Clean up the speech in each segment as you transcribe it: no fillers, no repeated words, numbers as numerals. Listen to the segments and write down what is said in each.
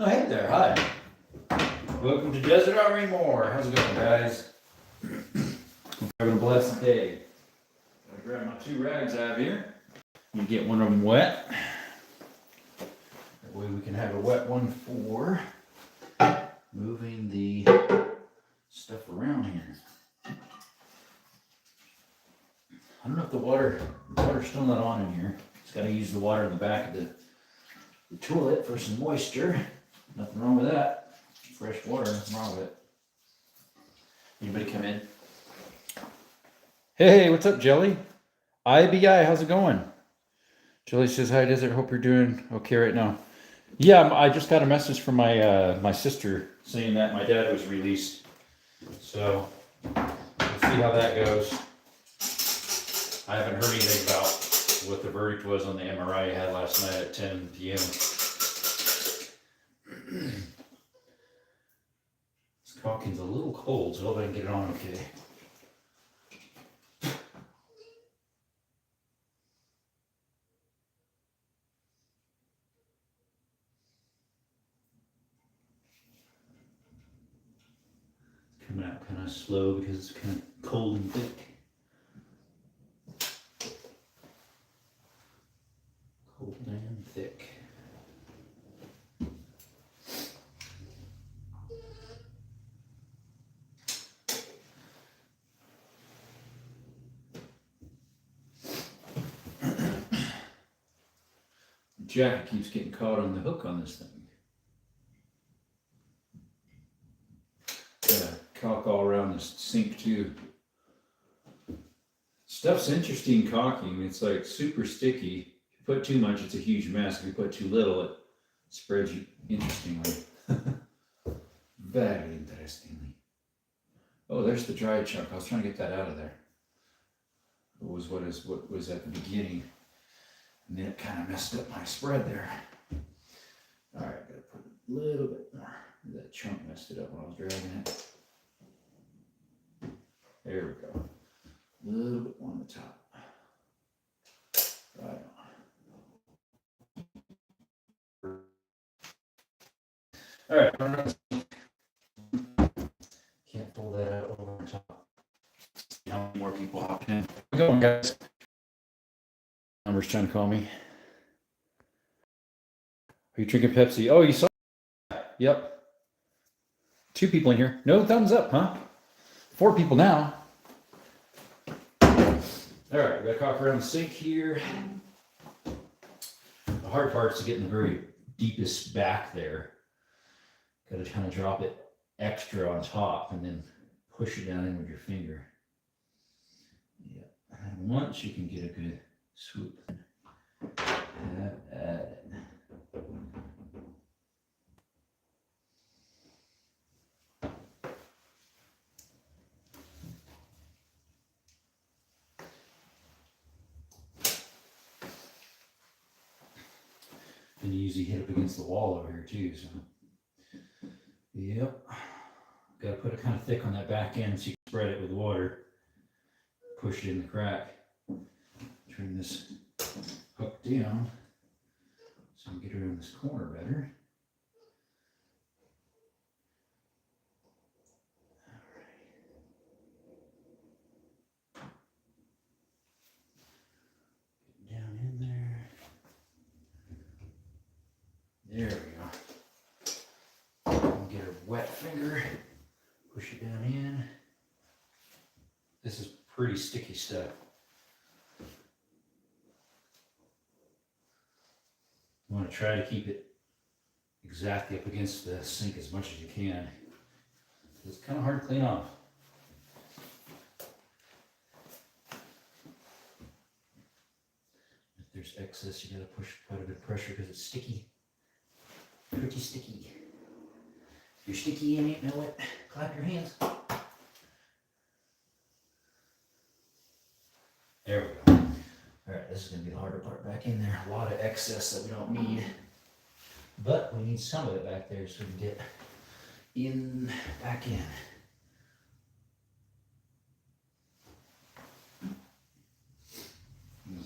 Oh, hey there, hi. Welcome to Desert Army More. How's it going, guys? Having a blessed day. I'm gonna grab my 2 rags out of here and get one of them wet. That way we can have a wet one for moving the stuff around here. I don't know if the water's still not on in here. Just gotta use the water in the back of the toilet for some moisture. Nothing wrong with that. Fresh water, nothing wrong with it. Anybody come in? Hey, what's up, Jelly? IBI, how's it going? Jelly says, hi, Desert. Hope you're doing okay right now. Yeah, I just got a message from my sister saying that my dad was released. So, we'll see how that goes. I haven't heard anything about what the verdict was on the MRI I had last night at 10 p.m. This caulking's a little cold, so I hope I can get it on okay. Coming out kind of slow because it's kind of cold and thick. Cold and thick. The jacket keeps getting caught on the hook on this thing. Caulk all around the sink too. Stuff's interesting caulking. It's like super sticky. If you put too much, it's a huge mess. If you put too little, it spreads you interestingly. Very interestingly. Oh, there's the dry chunk. I was trying to get that out of there. It was what was at the beginning. And then it kind of messed up my spread there. All right, gotta put a little bit more. That chunk messed it up when I was dragging it. There we go. A little bit more on the top. Right on. All right. Can't pull that out over the top. How many more people hopped in? We're going, guys. Number's trying to call me. Are you drinking Pepsi? Oh, you saw that? Yep. 2 people in here. No thumbs up, huh? 4 people now. All right, we got to caulk around the sink here. The hard part is getting the very deepest back there. Got to kind of drop it extra on top and then push it down in with your finger. Yeah, and once you can get a good swoop, have at it. And you usually hit up against the wall over here too, so. Yep. Got to put it kind of thick on that back end so you can spread it with water. Push it in the crack. Turn this hook down so you can get around this corner better. Get down in there. There we go. Get a wet finger. Push it down in. This is pretty sticky stuff. You want to try to keep it exactly up against the sink as much as you can. It's kind of hard to clean off. If there's excess, you got to push quite a bit of pressure because it's sticky. Pretty sticky. If you're sticky and ain't no wet, clap your hands. There we go. All right, this is going to be the harder part back in there. A lot of excess that we don't need. But we need some of it back there so we can get back in.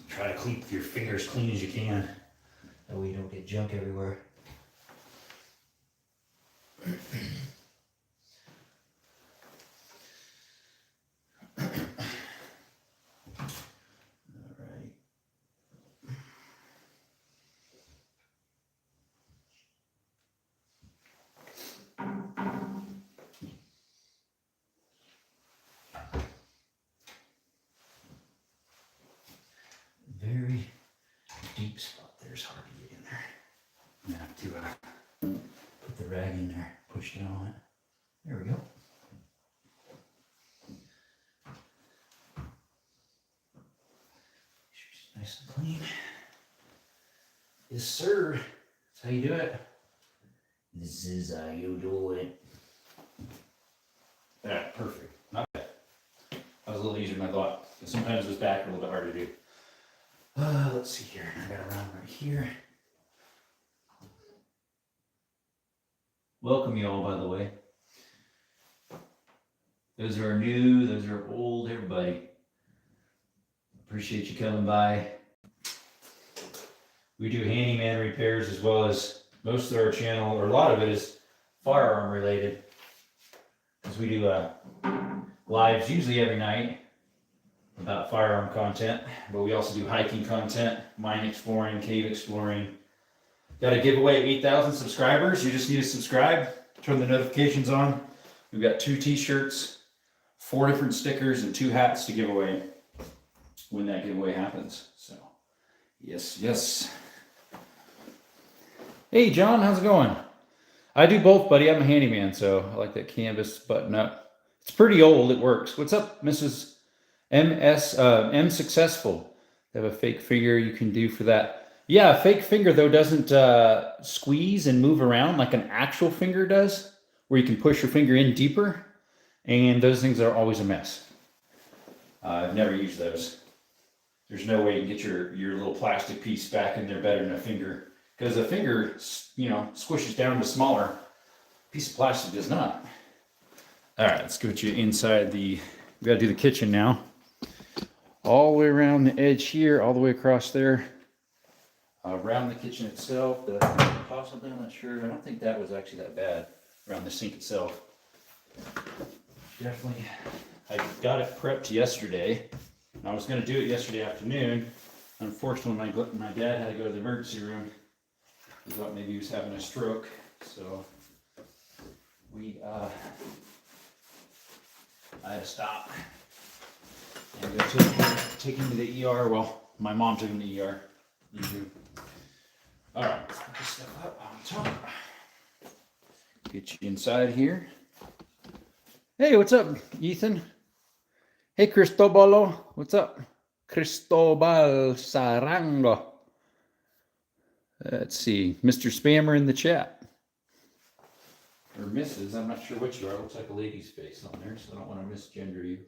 Try to keep your fingers clean as you can. That way you don't get junk everywhere. It's hard to get in there. I'm gonna have to put the rag in there, push down on it. There we go. Nice and clean. Yes, sir. That's how you do it. This is how you do it. Yeah, perfect. Not bad. That was a little easier than I thought. Sometimes this back are a little bit hard to do. Let's see here. I got a round right here. Welcome you all, by the way. Those are new, those are old, everybody. Appreciate you coming by. We do handyman repairs as well as most of our channel, or a lot of it is firearm related. Because we do lives usually every night about firearm content, but we also do hiking content, mine exploring, cave exploring. Got a giveaway of 8,000 subscribers. You just need to subscribe, turn the notifications on. We've got 2 t-shirts, 4 different stickers, and 2 hats to give away when that giveaway happens. So, yes, yes. Hey, John, how's it going? I do both, buddy. I'm a handyman, so I like that canvas button up. It's pretty old. It works. What's up, Mrs. M Successful? They have a fake finger you can do for that. Yeah, a fake finger, though, doesn't squeeze and move around like an actual finger does, where you can push your finger in deeper, and those things are always a mess. I've never used those. There's no way you can get your little plastic piece back in there better than a finger, because a finger, you know, squishes down to smaller. A piece of plastic does not. All right, let's get you inside we got to do the kitchen now. All the way around the edge here, all the way across there. Around the kitchen itself, possibly, I'm not sure. I don't think that was actually that bad. Around the sink itself. Definitely, I got it prepped yesterday. I was going to do it yesterday afternoon. Unfortunately, my dad had to go to the emergency room. We thought maybe he was having a stroke, so we I had to stop and go take him to the ER. Well, my mom took him to the ER. Mm-hmm. All right, let's put this stuff up on top. Get you inside here. Hey, what's up, Ethan? Hey, Cristobalo. What's up? Cristobal Sarango. Let's see. Mr. Spammer in the chat. Or Mrs. I'm not sure what you are. It looks like a lady's face on there, so I don't want to misgender you.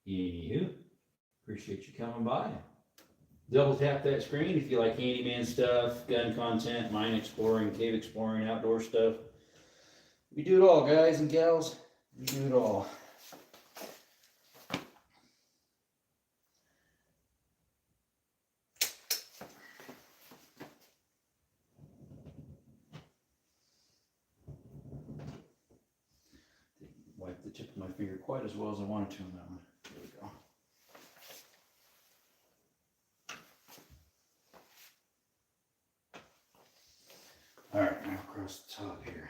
Anywho, appreciate you coming by. Double tap that screen if you like handyman stuff, gun content, mine exploring, cave exploring, outdoor stuff. We do it all, guys and gals. We do it all. Didn't wipe the tip of my finger quite as well as I wanted to on that one. There we go. All right, now across the top here.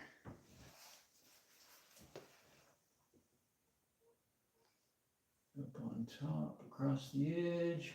Up on top, across the edge.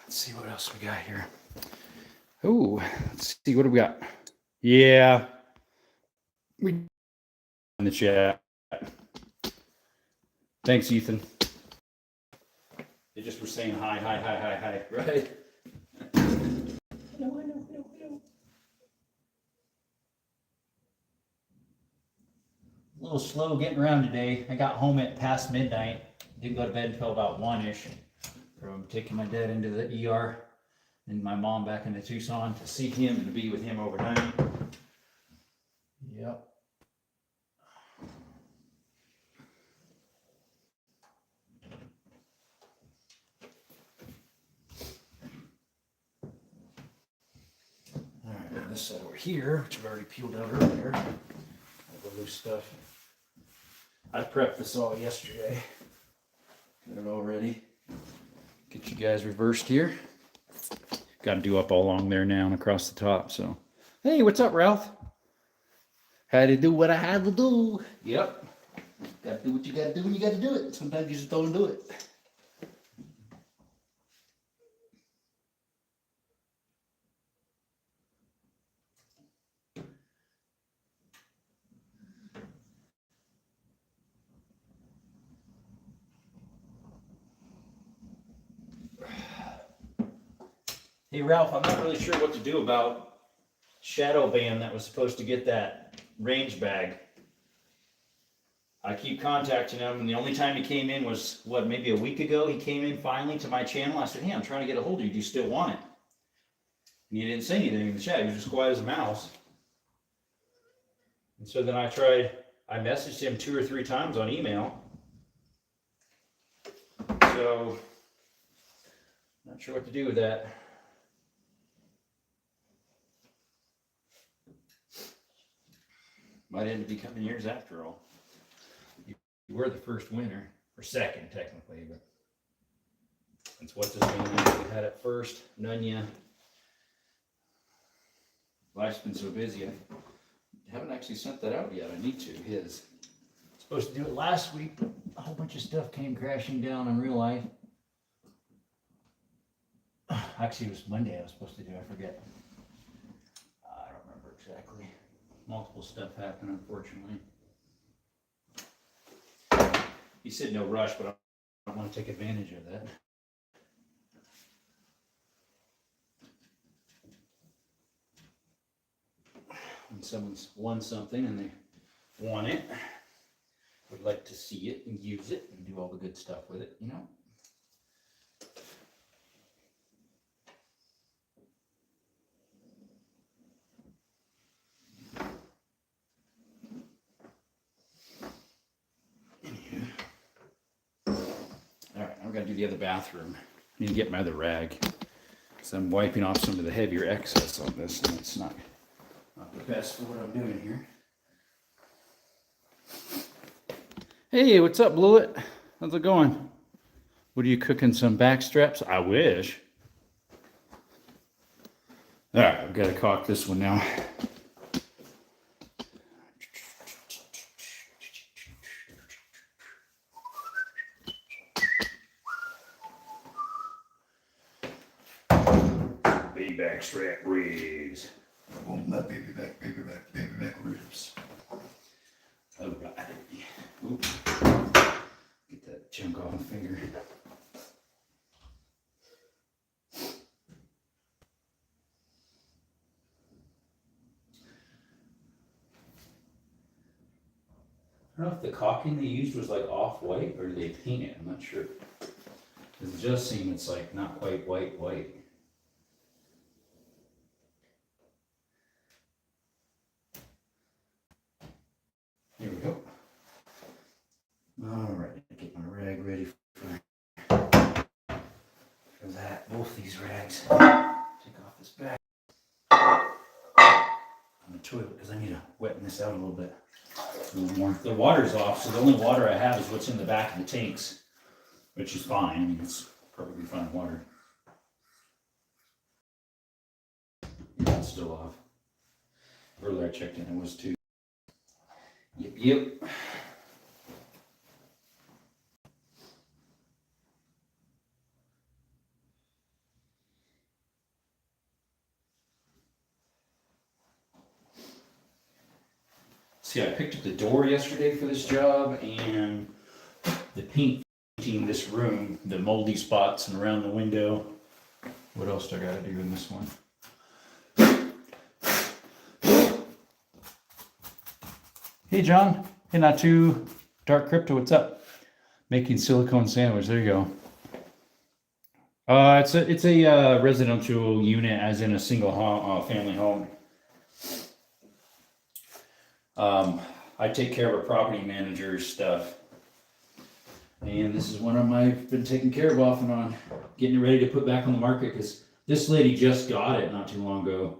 Let's see what else we got here. Oh, let's see, what do we got? Yeah. We in the chat. Thanks, Ethan. They just were saying hi, hi, hi, hi, hi, right? No. A little slow getting around today. I got home at past midnight. Didn't go to bed until about 1-ish from taking my dad into the ER and my mom back into Tucson to see him and to be with him overnight. Yep. All right, this side over here, which I've already peeled out earlier. All the loose stuff. I prepped this all yesterday. Got it all ready. Get you guys reversed here. Got to do up all along there now and across the top. So, hey, what's up, Ralph? Had to do what I had to do. Yep. Got to do what you got to do when you got to do it. Sometimes you just don't do it. Hey, Ralph, I'm not really sure what to do about Shadow Band that was supposed to get that range bag. I keep contacting him, and the only time he came in was, what, maybe a week ago? He came in finally to my channel. I said, hey, I'm trying to get a hold of you. Do you still want it? And he didn't say anything in the chat. He was just quiet as a mouse. And so then I messaged him 2 or 3 times on email. So, not sure what to do with that. Might end up becoming yours after all. You were the first winner, or second technically, but that's what this name had it first. Nunya. Life's been so busy, I haven't actually sent that out yet. I need to. His. Supposed to do it last week, but a whole bunch of stuff came crashing down in real life. Actually, it was Monday I was supposed to do. I forget. I don't remember exactly. Multiple stuff happened, unfortunately. He said no rush, but I don't want to take advantage of that. When someone's won something and they want it, would like to see it and use it and do all the good stuff with it, you know? I've got to do the other bathroom. I need to get my other rag because I'm wiping off some of the heavier excess on this, and it's not the best for what I'm doing here. Hey, what's up, Blewett? How's it going? What are you cooking? Some back straps? I wish. All right, I've got to caulk this one now. Back strap ribs. Oh, my baby back ribs. All right. Oops. Get that chunk off my finger. I don't know if the caulking they used was like off-white or did they paint it? I'm not sure. It just seems it's like not quite white. Here we go. All right, get my rag ready for that. Both these rags. Take off this back on the toilet because I need to wetten this out a little bit. A little more. The water's off, so the only water I have is what's in the back of the tanks, which is fine. I mean, it's perfectly fine water. Yeah, it's still off. Earlier I checked in, it was too. Yep. See, I picked up the door yesterday for this job, and the paint painting this room, the moldy spots and around the window. What else do I gotta do in this one? Hey John, hey Not Too Dark Crypto, what's up? Making silicone sandwich, there you go. It's a residential unit, as in a single family home. I take care of a property manager's stuff. And this is one of my, I've been taking care of off and on, getting it ready to put back on the market, because this lady just got it not too long ago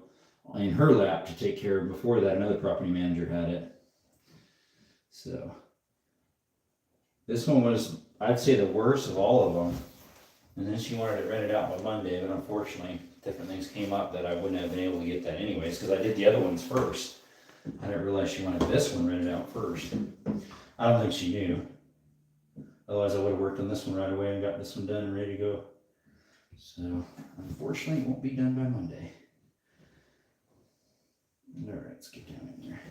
in her lap to take care of. Before that, another property manager had it. So this one was, I'd say, the worst of all of them. And then she wanted it rented out by Monday, but unfortunately different things came up that I wouldn't have been able to get that anyways, because I did the other ones first. I didn't realize she wanted this one rented out first. I don't think she knew. Otherwise I would have worked on this one right away and got this one done and ready to go. So unfortunately it won't be done by Monday. All right, let's get down in there.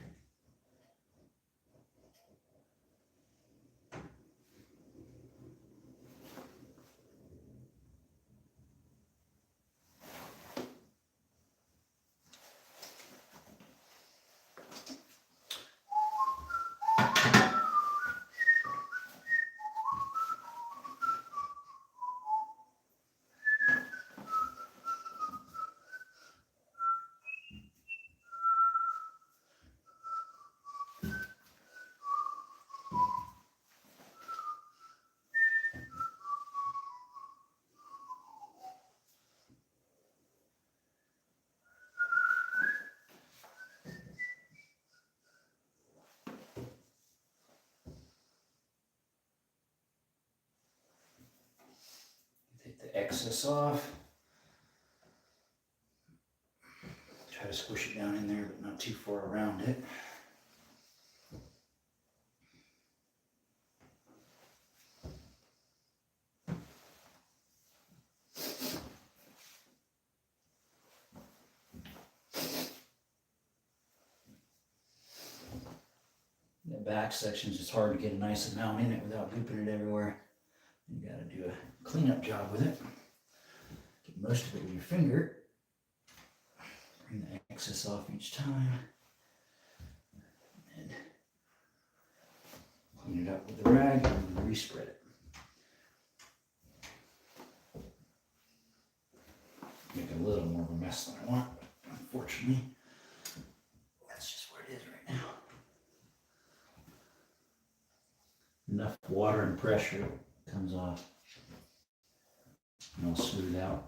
Take the excess off. Try to squish it down in there, but not too far around it. The back section is just hard to get a nice amount in it without gooping it everywhere. You gotta do a cleanup job with it. Get most of it with your finger. Bring the excess off each time. And clean it up with the rag and respread it. Make a little more of a mess than I want, but unfortunately, that's just where it is right now. Enough water and pressure comes off, and I'll smooth out.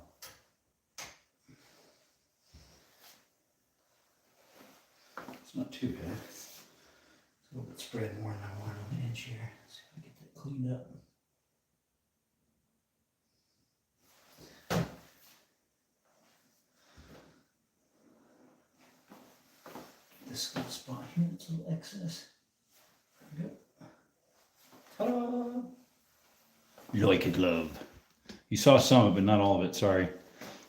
It's not too bad. It's a little bit spread more than I want on the edge here. Let's see if I get that cleaned up. This little spot here, it's a little excess. There we go. Ta-da! Like it, love. You saw some of it, not all of it, sorry.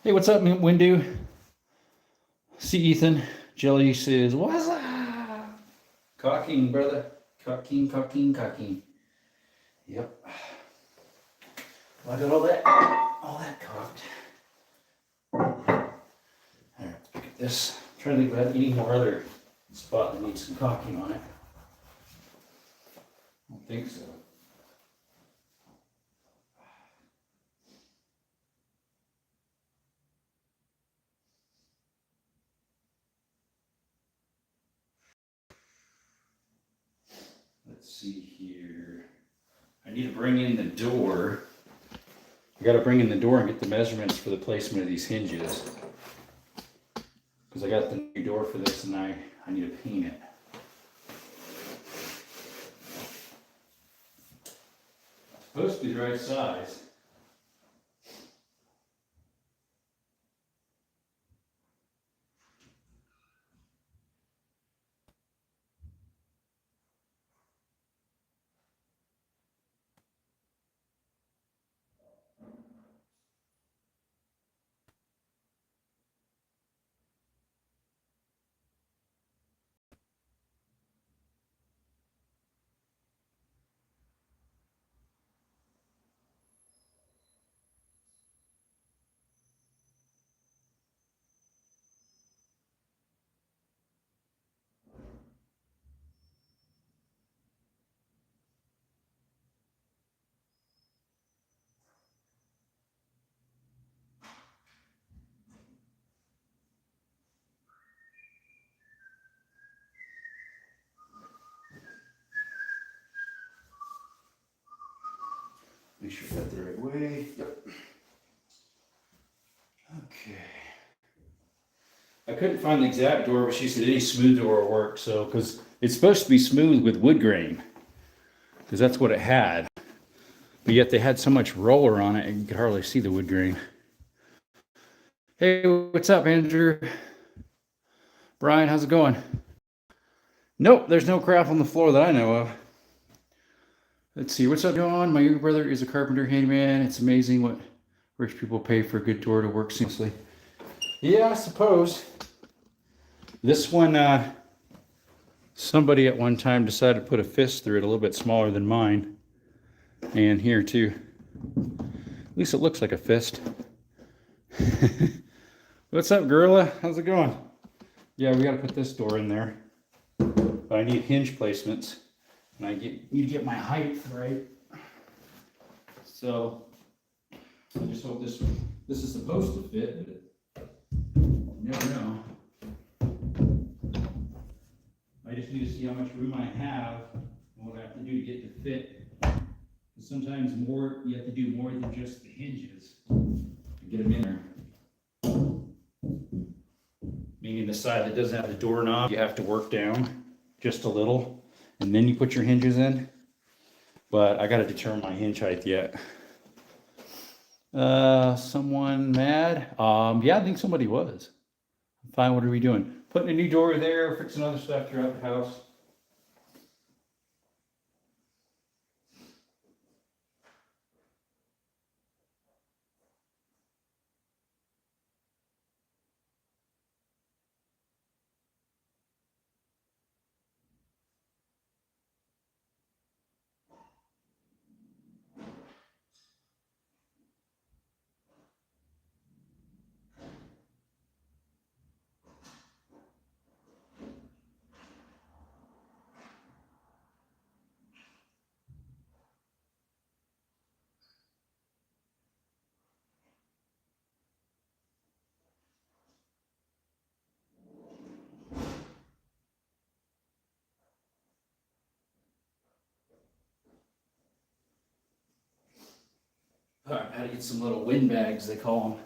Hey, what's up, Windu? See Ethan. Jelly says, what's up? Cocking, brother. Cocking, cocking, cocking. Yep. Well, I got all that cocked. Alright, let's pick up this. I'm trying to think about any more other spot that needs some caulking on it. I don't think so. Let's see here. I need to bring in the door. I got to bring in the door and get the measurements for the placement of these hinges. Because I got the new door for this and I need to paint it. It's supposed to be the right size. make sure I got the right way. Yep. Okay. I couldn't find the exact door, but she said any smooth door will work. So, because it's supposed to be smooth with wood grain, because that's what it had. But yet they had so much roller on it, you could hardly see the wood grain. Hey, what's up, Andrew? Brian, how's it going? Nope, there's no crap on the floor that I know of. Let's see, what's up, John? My younger brother is a carpenter handyman. It's amazing what rich people pay for a good door to work seamlessly. Yeah, I suppose. This one, somebody at one time decided to put a fist through it a little bit smaller than mine. And here too. At least it looks like a fist. What's up, Gorilla? How's it going? Yeah, we gotta put this door in there. But I need hinge placements. And I need to get my height right. So I just hope this is supposed to fit, but you never know. I just need to see how much room I have and what I have to do to get to fit. Because sometimes you have to do more than just the hinges to get them in there. Meaning the side that doesn't have the doorknob, you have to work down just a little, and then you put your hinges in. But I got to determine my hinge height yet. Someone mad? Yeah, I think somebody was. Fine, what are we doing? Putting a new door there, fixing other stuff throughout the house. All right, I had to get some little wind bags, they call them.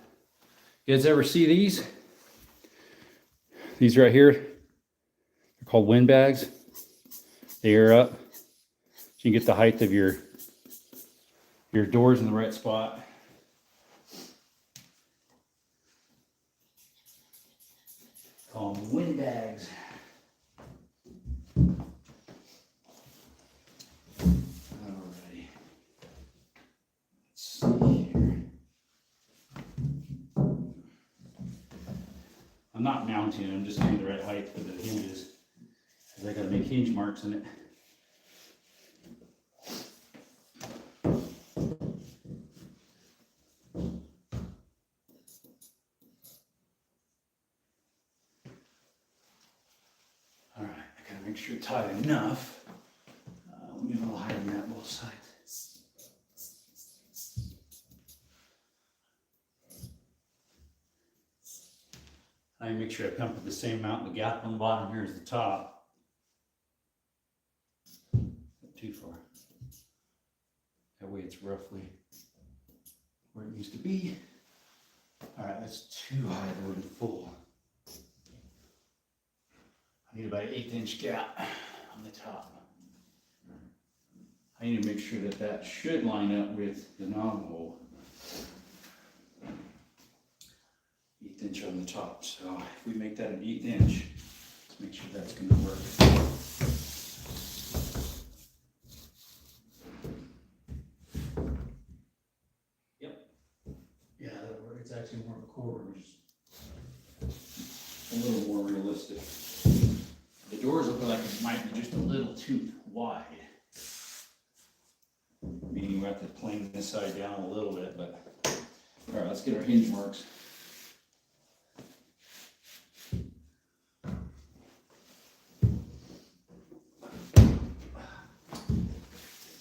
You guys ever see these? These right here, they're called wind bags. They air up, so you can get the height of your doors in the right spot. Call them wind bags. Alrighty. Let's see here. I'm not mounting it, I'm just getting the right height for the hinges. Because I gotta make hinge marks in it. Alright, I gotta make sure it's high enough. Let me get a little higher than that on both sides. I make sure I pump it the same amount, the gap on the bottom here is the top. Not too far. That way it's roughly where it needs to be. Alright, that's too high though in full. I need about an 1/8 inch gap on the top. I need to make sure that that should line up with the knob hole. 1/8 inch on the top. So if we make that an 1/8 inch, let's make sure that's going to work. Yep. Yeah, that'll work. It's actually more of a quarter, which is a little more realistic. The doors look like it might be just a little too wide. Meaning we have to plane this side down a little bit, but all right, let's get our hinge marks.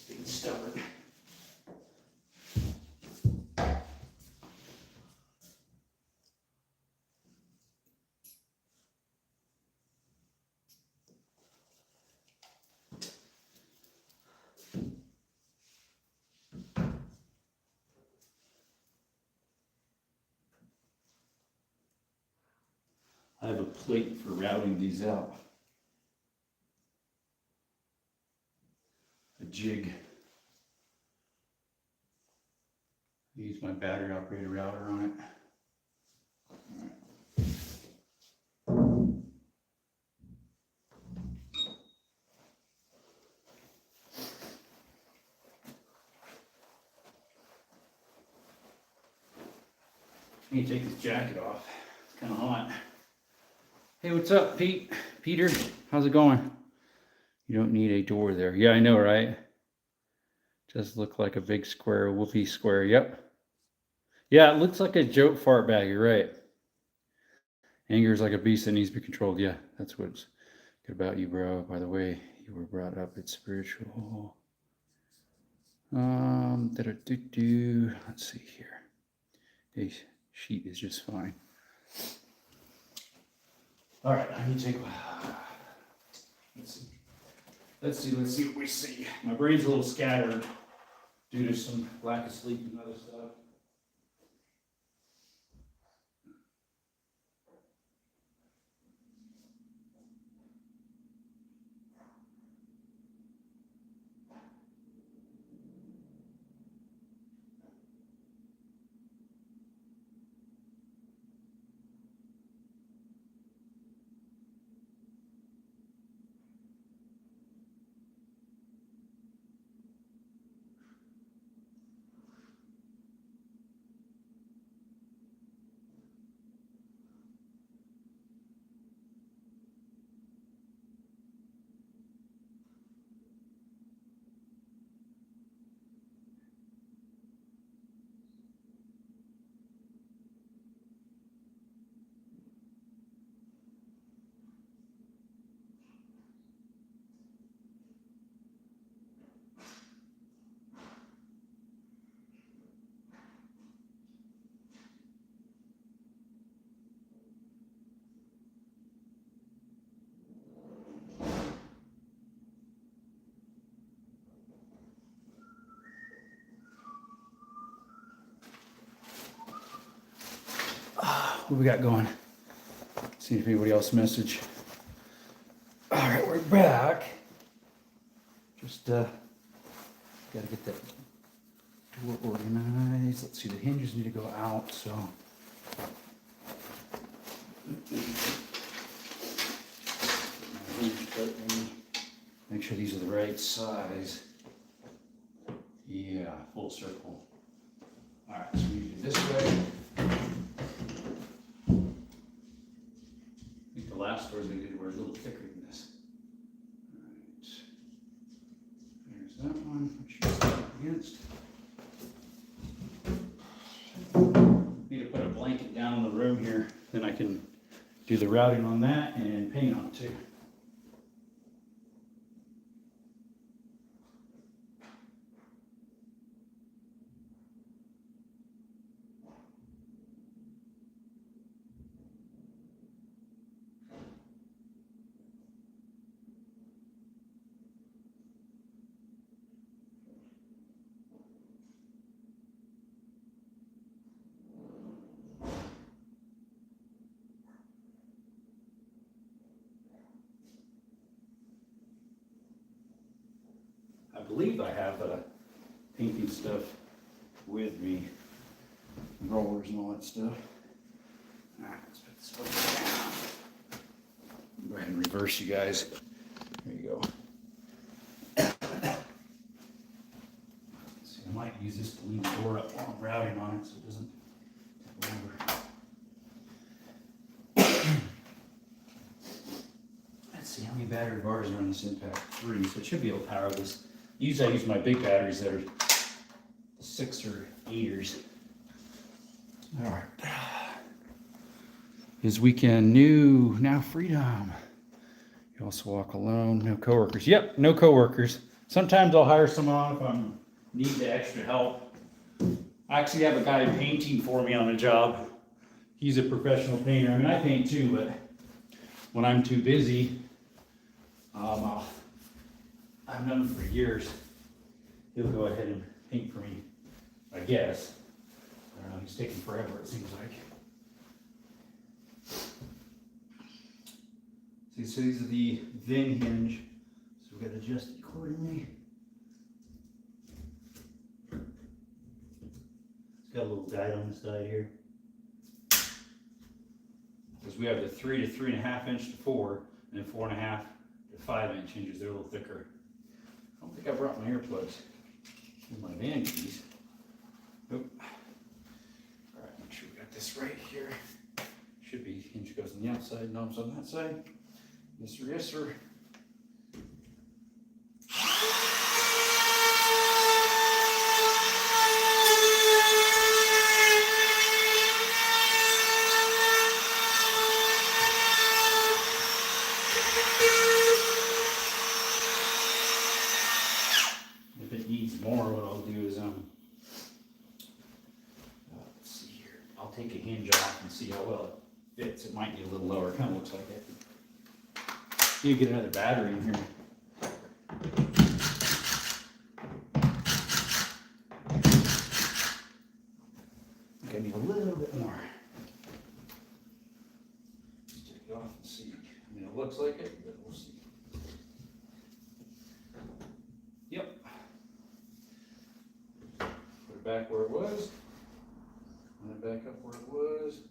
Being stubborn. I have a plate for routing these out. A jig. Use my battery operated router on it. I need to take this jacket off. It's kind of hot. Hey, what's up, Pete? Peter, how's it going? You don't need a door there. Yeah, I know, right? Does look like a big square, whoopee square. Yep. Yeah, it looks like a joke fart bag. You're right. Anger is like a beast that needs to be controlled. Yeah, that's what's good about you, bro. By the way, you were brought up. It's spiritual. Let's see here. A sheet is just fine. All right, I need to take. Let's see what we see. My brain's a little scattered due to some lack of sleep and other stuff. What we got going? See if anybody else message. All right, we're back. Just gotta get that door organized. Let's see, the hinges need to go out, so. Make sure these are the right size. Yeah, full circle. All right, so we do it this way. I think the last doors we did were a little thicker than this. All right, there's that one, which you're up against. Need to put a blanket down in the room here, then I can do the routing on that and paint on it too. I believe I have painting stuff with me, rollers and all that stuff. All right, let's put this one down. Go ahead and reverse, you guys. There you go. See, I might use this to lean the door up while I'm routing on it so it doesn't tip over. Let's see how many battery bars are on this Impact 3, so it should be able to power this. Usually I use my big batteries that are 6 or 8ers. All right. His weekend new, now freedom. You also walk alone, no coworkers. Yep, no coworkers. Sometimes I'll hire someone on if I need the extra help. I actually have a guy painting for me on a job. He's a professional painter. I mean, I paint too, but when I'm too busy, I've known him for years. He'll go ahead and paint for me, I guess. I don't know, he's taking forever, it seems like. See, so these are the VIN hinge. So we've got to adjust it accordingly. It's got a little guide on the side here. Because we have the 3 to 3.5 inch to 4, and then 4.5 to 5 inch hinges. They're a little thicker. I don't think I brought my earplugs with my van keys. Nope. All right, make sure we got this right here. Should be hinge goes on the outside, knobs on that side. Yes, sir. Yes, sir. If it needs more, what I'll do is let's see here. I'll take a hinge off and see how well it fits. It might be a little lower. Kind of looks like it. You get another battery in here. I think I need a little bit more. Let's take it off and see. I mean, it looks like it, but we'll see. Yep. Put it back where it was. Run it back up where it was.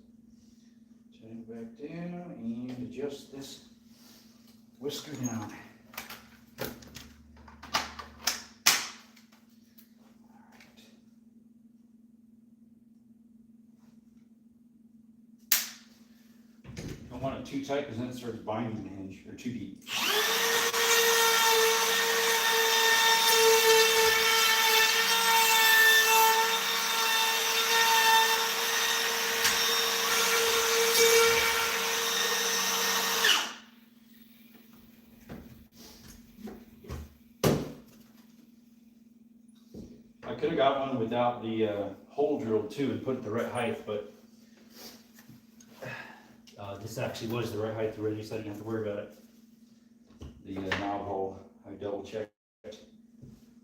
Turn it back down and adjust this whisker down. Don't want it too tight because then it starts binding the hinge, or too deep. I could have got one without the hole drilled too and put it the right height, but this actually was the right height already, so I didn't have to worry about it. The knob hole, I double checked.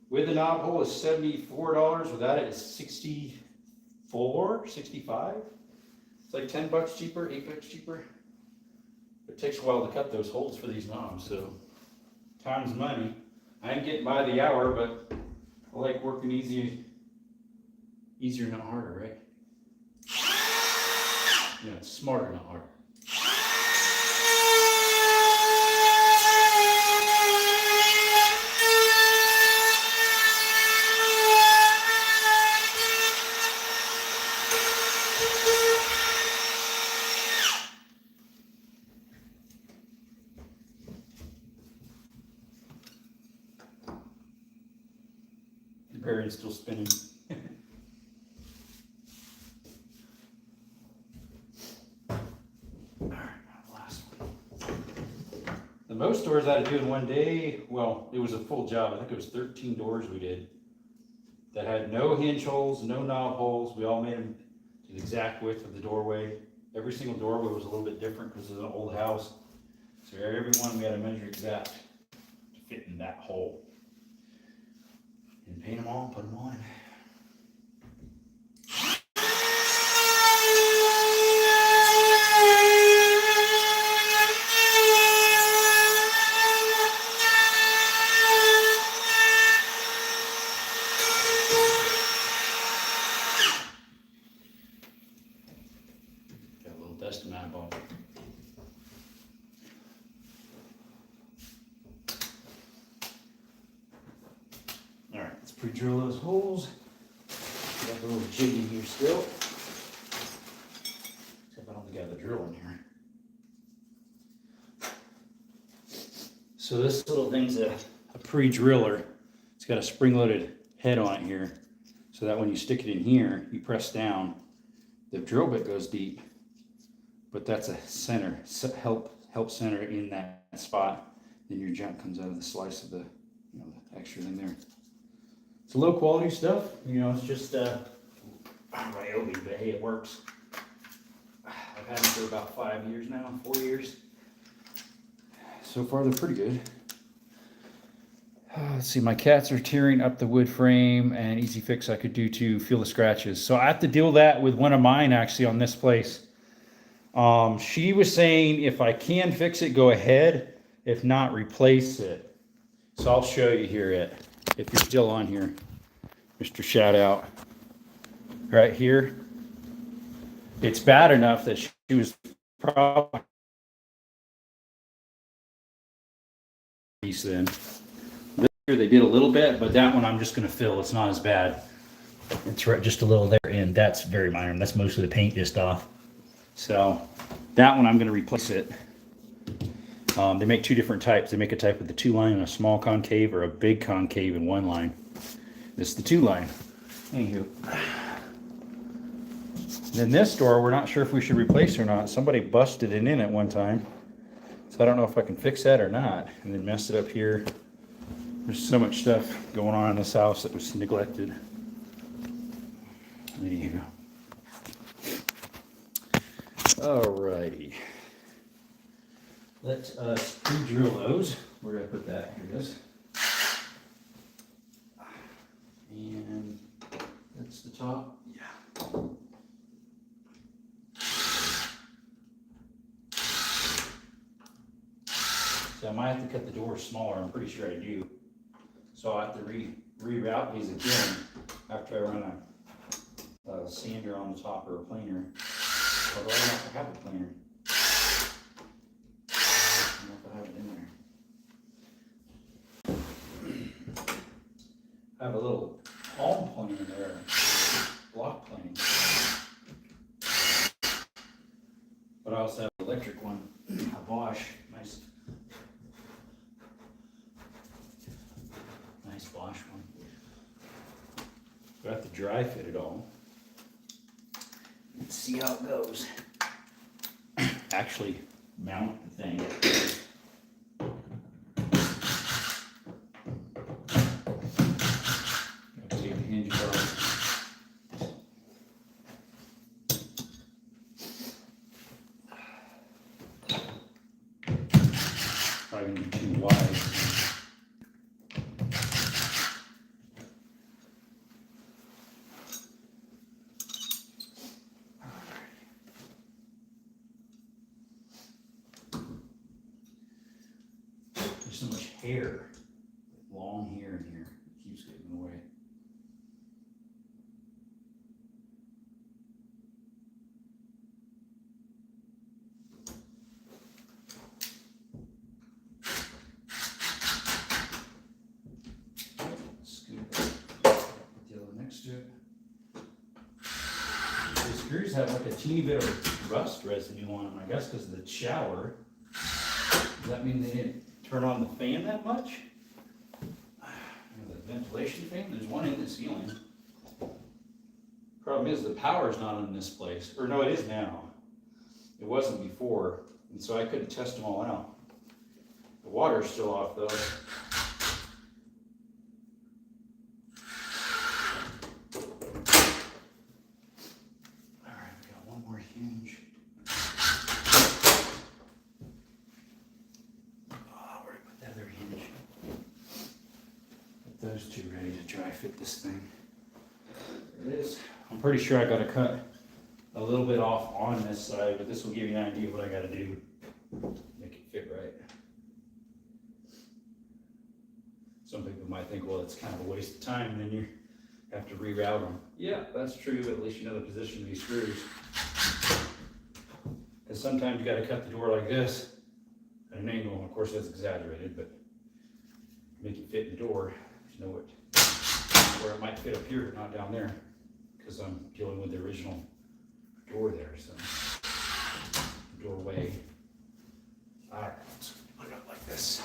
With the knob hole is $74. Without it is $64, $65. It's like $10 cheaper, $8 cheaper. It takes a while to cut those holes for these knobs, so time's money. I ain't getting by the hour, but I like working easier, not harder, right? Yeah, it's smarter, not harder. The bearing's still spinning. Most doors I had to do in one day, well, it was a full job. I think it was 13 doors we did that had no hinge holes, no knob holes. We all made them to the exact width of the doorway. Every single doorway was a little bit different because it was an old house. So every one we had to measure exact to fit in that hole. And paint them all and put them on. Dust map on. All right, let's pre-drill those holes. Got a little jig in here still. Except I don't think I have a drill in here. So this little thing's a pre-driller. It's got a spring-loaded head on it here, so that when you stick it in here, you press down, the drill bit goes deep. But that's a center, help center in that spot. Then your junk comes out of the slice of the, the extra thing there. It's low quality stuff. It's just Ryobi, but hey, it works. I've had them for about 5 years now, 4 years. So far, they're pretty good. Let's see, my cats are tearing up the wood frame, and easy fix I could do to feel the scratches. So I have to deal with that with one of mine actually on this place. She was saying if I can fix it, go ahead. If not, replace it. So I'll show you here if you're still on here, Mr. Shout Out. Right here. It's bad enough that she was probably then. This here they did a little bit, but that one I'm just going to fill. It's not as bad. It's right just a little there, and that's very minor. That's mostly the paint just off. So that one I'm going to replace it. They make two different types. They make a type with the 2 line and a small concave, or a big concave and 1 line. This is the 2 line. Anywho. Then this door, we're not sure if we should replace it or not. Somebody busted it in at one time. So I don't know if I can fix that or not. And then messed it up here. There's so much stuff going on in this house that was neglected. There you go. Alrighty. Let us pre-drill those. Where did I put that? Here it is. And that's the top. Yeah. So I might have to cut the door smaller. I'm pretty sure I do. So I'll have to reroute these again after I run a sander on the top or a planer. Although I don't have to have a planer. I don't know if I have it in there. I have a little palm planer there. Block planing. But I also have an electric one. A Bosch. Nice Bosch one. Got to dry fit it all. Let's see how it goes. Actually, mount the thing. Gotta take the hinge off. Probably gonna be too wide. So much hair, long hair in here, it keeps getting in the way. Scoot that, put the other next to it. The screws have like a teeny bit of rust residue on them, I guess because of the shower. Does that mean they didn't turn on the fan that much? The ventilation fan, there's one in the ceiling. Problem is the power's not in this place. Or no, it is now. It wasn't before, and so I couldn't test them all out. The water's still off though. Alright, we got one more hinge. Those two ready to dry fit this thing. There it is. I'm pretty sure I got to cut a little bit off on this side, but this will give you an idea of what I got to do. Make it fit right. Some people might think, well, it's kind of a waste of time, and then you have to reroute them. Yeah, that's true, but at least you know the position of these screws. Because sometimes you got to cut the door like this at an angle. Of course, that's exaggerated, but make it fit in the door. You know where it might fit up here, not down there, because I'm dealing with the original door there. So doorway. All right, let's put it up like this.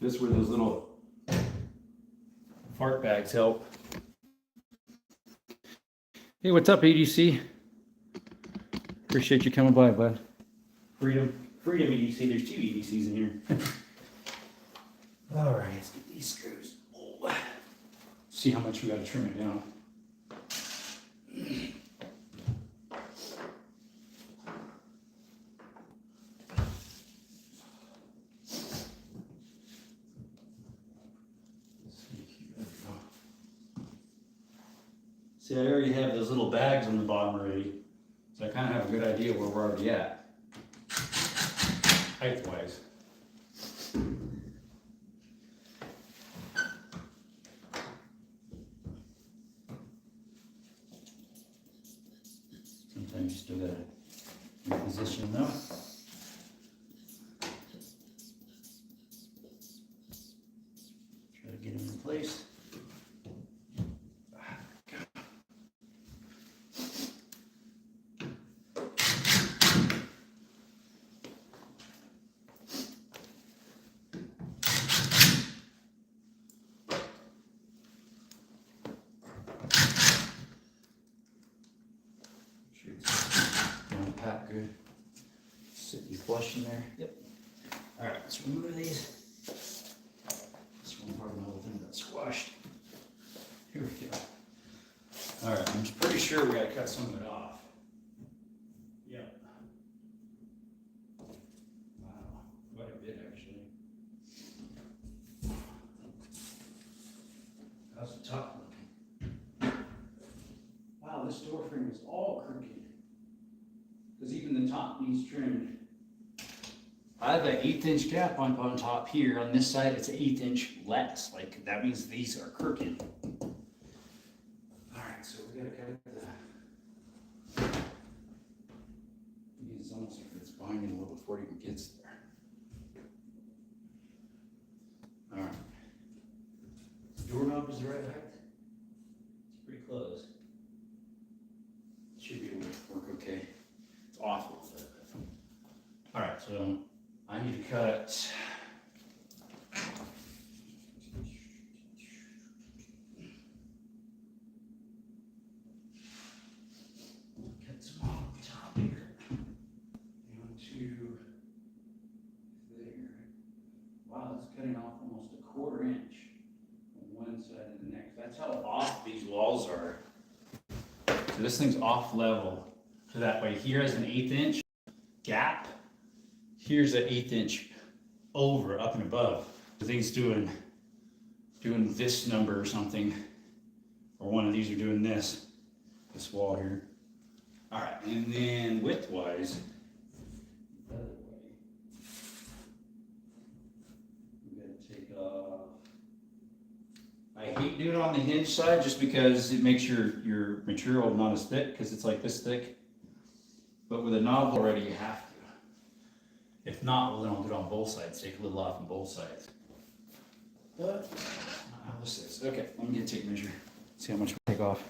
This is where those little fart bags help. Hey, what's up, EDC? Appreciate you coming by, bud. Freedom EDC. There's 2 EDCs in here. All right, let's get these screws. Oh. See how much we got to trim it down. See, I already have those little bags on the bottom already, so I kind of have a good idea where we're already at, height-wise. Sometimes you still gotta reposition them. Try to get them in place. Don't pack good. Sitting flush in there. Yep. All right, let's remove these. This one part of the whole thing got squashed. Here we go. All right, I'm pretty sure we gotta cut some of it off. Yep. Wow, quite a bit actually. How's the top looking? Wow, this door frame is all crooked. Because even the top needs trimmed. I have an 1/8 inch gap on top here. On this side, it's an 1/8 inch less. Like, that means these are crooked. Alright, so we gotta cut the. It's almost like it's binding a little before it even gets there. Alright. The doorknob is the right height. It's pretty close. Should be able to work okay. It's awful. Alright, so I need to cut. Cut some off the top here. Down to there. Wow, that's cutting off almost a 1/4 inch from one side to the next. That's how off these walls are. So this thing's off level. So that way here is an 1/8 inch gap. Here's an 1/8 inch over, up and above. The thing's doing this number or something, or one of these are doing this wall here. All right, and then width-wise, the other way, we gotta take off. I hate doing it on the hinge side just because it makes your material not as thick, because it's like this thick. But with a knob already, you have to. If not, well, then I'll do it on both sides. Take a little off on both sides. But that's not how this is. Okay, let me get a tape measure. See how much we take off.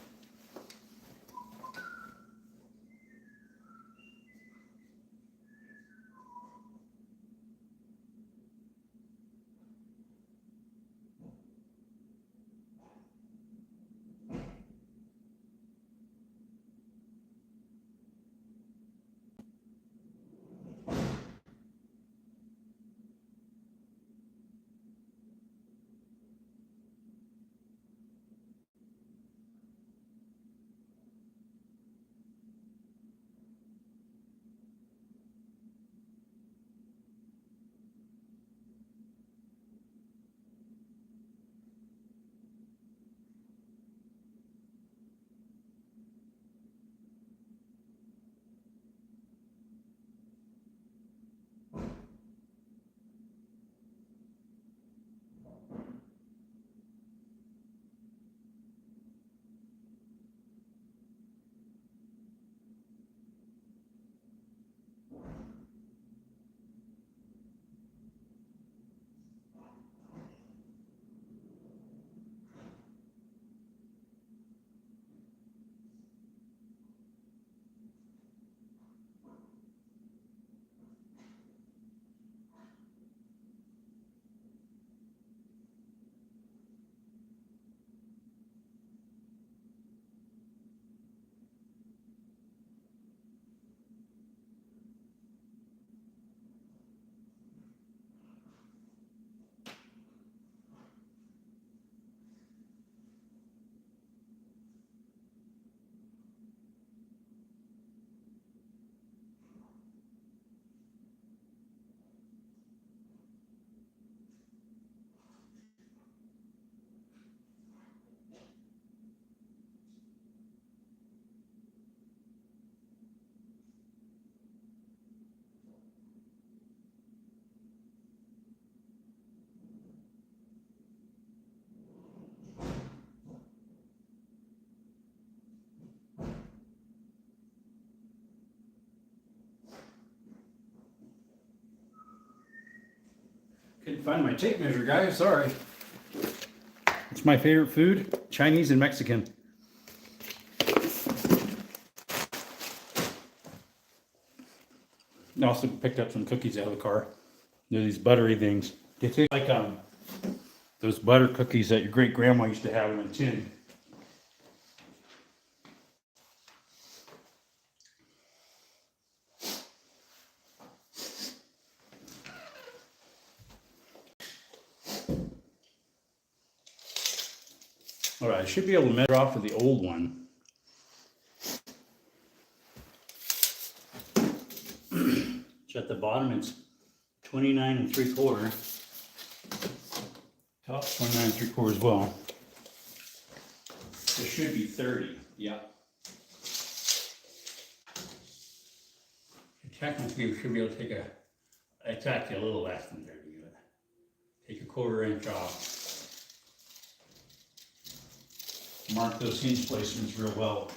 Couldn't find my tape measure, guys. Sorry. It's my favorite food, Chinese and Mexican. I also picked up some cookies out of the car. They're these buttery things. They taste like those butter cookies that your great grandma used to have in a tin. All right, I should be able to measure off of the old one. So at the bottom, it's 29 3/4. Top's 29 3/4 as well. It should be 30. Yeah. Technically, we should be able to take it's actually a little less than 30, but take a 1/4 inch off. Mark those hinge placements real well.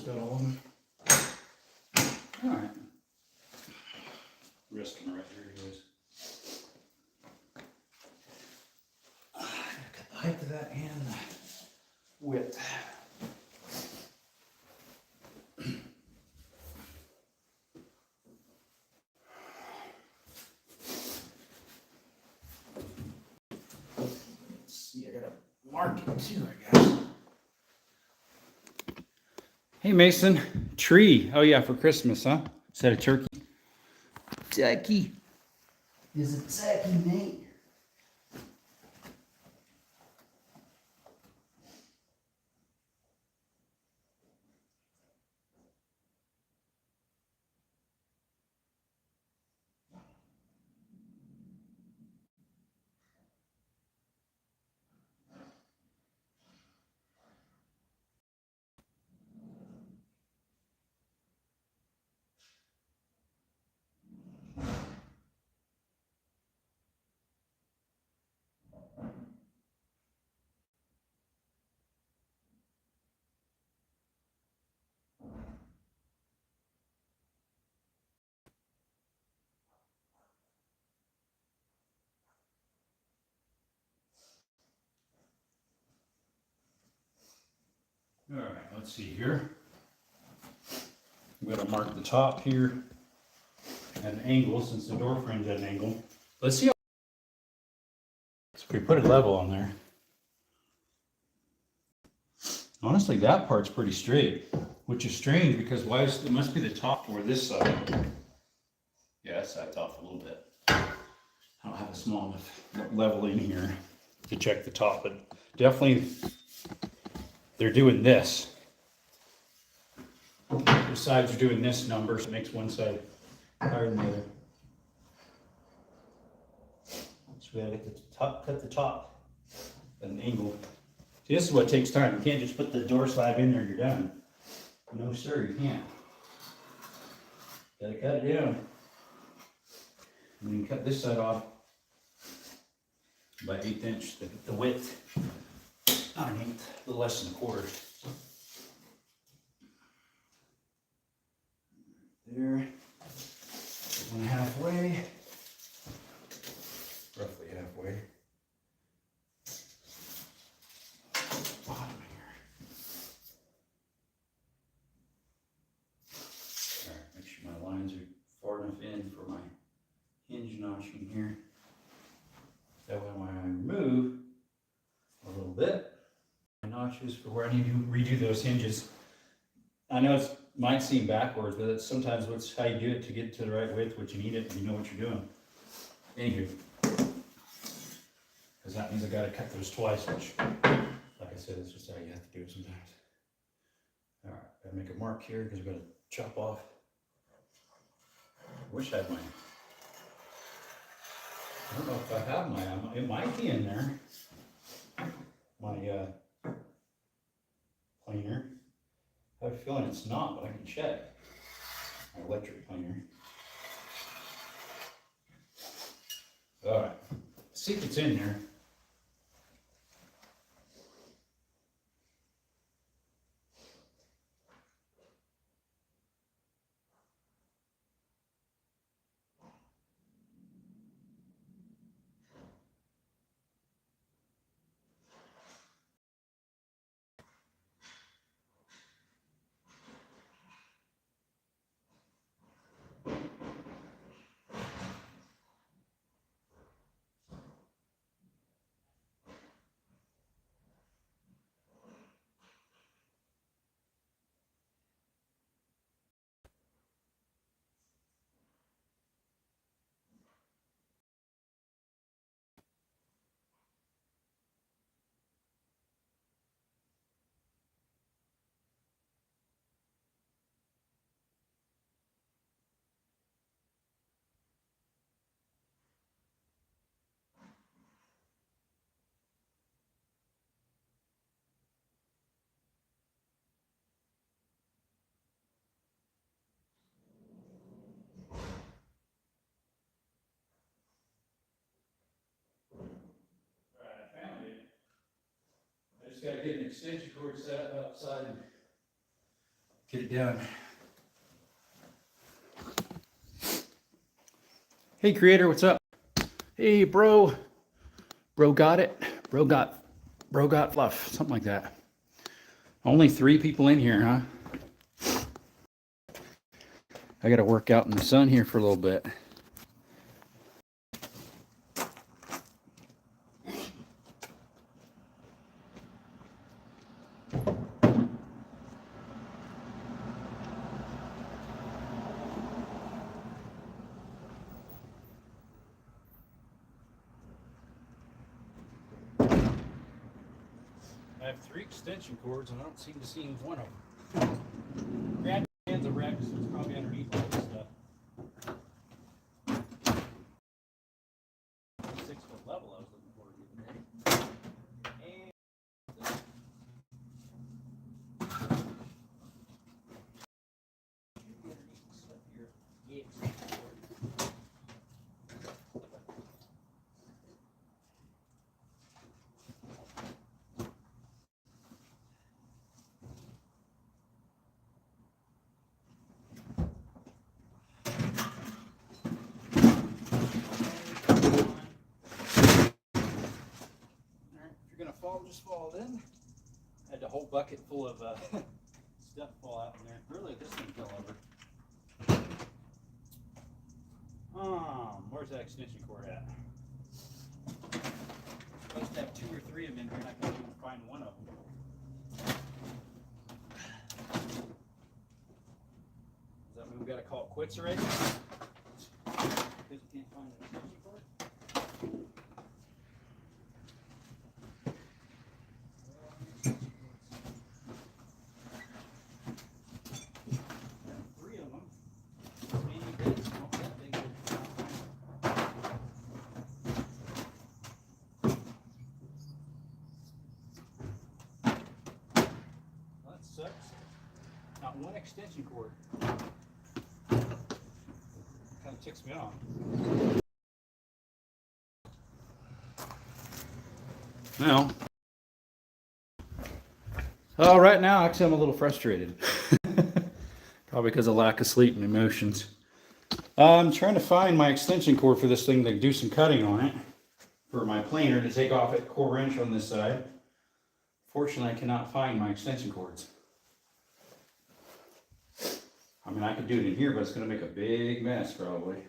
Got all of them. All right. Wrist camera right here, anyways. Got the height of that and the width. Let's see, I gotta mark it too, I guess. Hey Mason, tree. Oh yeah, for Christmas, huh? Instead of turkey. Turkey. Is it turkey, mate? All right, let's see here. I'm gonna mark the top here at an angle since the door frame's at an angle. Let's see how. So if we put it level on there. Honestly, that part's pretty straight, which is strange because why is it must be the top or this side. Yeah, that side's off a little bit. I don't have a small enough level in here to check the top, but definitely they're doing this. The sides are doing this number, so it makes one side higher than the other. So we gotta get the top, cut the top at an angle. See, this is what takes time. You can't just put the door slab in there and you're done. No sir, you can't. Gotta cut it down. And then cut this side off by 1/8 inch, the width. Not an 1/8, a little less than a 1/4. There. One halfway. Roughly halfway. Bottom here. Alright, make sure my lines are far enough in for my hinge notching here. That way when I remove a little bit, my notches for where I need to redo those hinges. I know it might seem backwards, but it's sometimes what's how you do it to get to the right width, what you need it, and you know what you're doing. Anywho, because that means I gotta cut those twice, which, like I said, it's just how you have to do it sometimes. All right, gotta make a mark here because we gotta chop off. I wish I had my, I don't know if I have my, it might be in there. My planer. I have a feeling it's not, but I can check. My electric planer. All right, see if it's in there. I found it. I just gotta get an extension cord set up outside and get it done. Hey creator, what's up? Hey bro. Bro got it. Bro got fluff. Something like that. Only 3 people in here, huh? I gotta work out in the sun here for a little bit. I have 3 extension cords and I don't seem to see one of them. Grab hands of Rex, it's probably underneath all this stuff. 6-foot level I was looking for the other day. And underneath the stuff here. Yeah, extension cord. If you're gonna fall, just fall in. I had the whole bucket full of stuff fall out in there. Really, this thing fell over. Where's that extension cord at? Supposed to have 2 or 3 of them in here, and I can't even find one of them. Does that mean we gotta call it quits already? Because we can't find an extension cord? Sucks. Not one extension cord. Kind of ticks me off. Well, right now, actually, I'm a little frustrated. Probably because of lack of sleep and emotions. I'm trying to find my extension cord for this thing to do some cutting on it. For my planer to take off at 1/4 inch on this side. Fortunately, I cannot find my extension cords. I mean, I could do it in here, but it's going to make a big mess probably.